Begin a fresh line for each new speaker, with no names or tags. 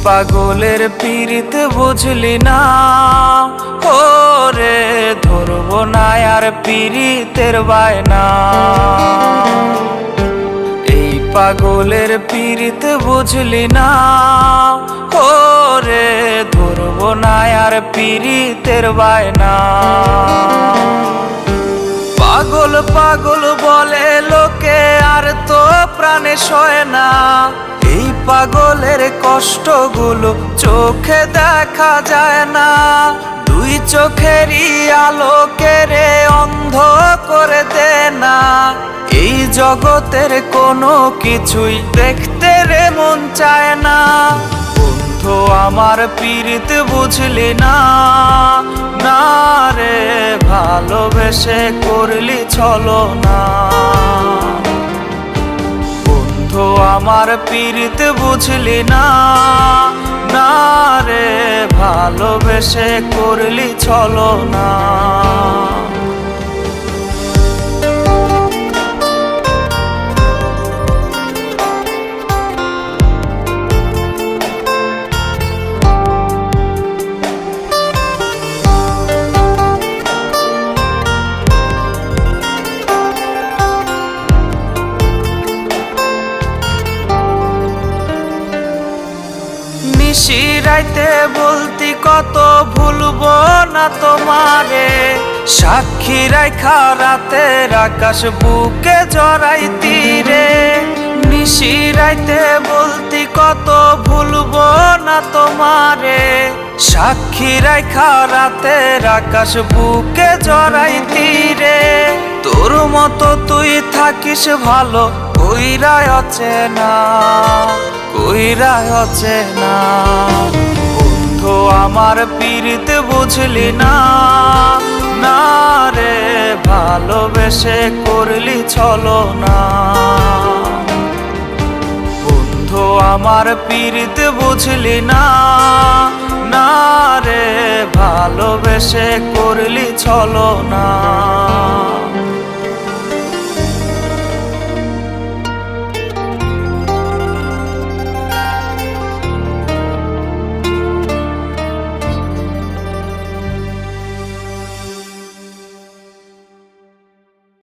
পাগলের পীড়িত বুঝলি না, ও রে ধরবো না আর পীড়িতের বায়না। এই পাগলের পীড়িত বুঝলি না, ও রে ধরবো না আর পীড়িতের বায়না। পাগল পাগল বলে লোকে আর তো প্রাণে সয় না, এই পাগলের কষ্টগুলো চোখে দেখা যায় না। দুই চোখেরই আলোকে রে অন্ধ করে দে না, এই জগতের কোনো কিছুই দেখতে রে মন চায় না। বন্ধু আমার পীড়িত বুঝলি না, না রে ভালোবেসে করলি ছলনা। বন্ধু আমার পীড়িত বুঝলি না, না রে ভালোবেসে করলি ছলনা। নিশিরাইতে বলতি কত ভুলবো না তোমারে, সাক্ষী রাইখা রাতের আকাশ বুকে জড়াইতি রে। নিশিরাইতে বলতি কত ভুলবো না তোমারে, সাক্ষী রাইখা রাতের আকাশ বুকে জড়াইতি রে। তোর মতো তুই থাকিস ভালো কইরাই অচেনা, কইরাই অচেনা। বন্ধু আমার পীড়িত বুঝলি না, না রে ভালোবেসে করলি ছলনা। বন্ধু আমার পীড়িত বুঝলি না, না রে ভালোবেসে করলি ছলনা।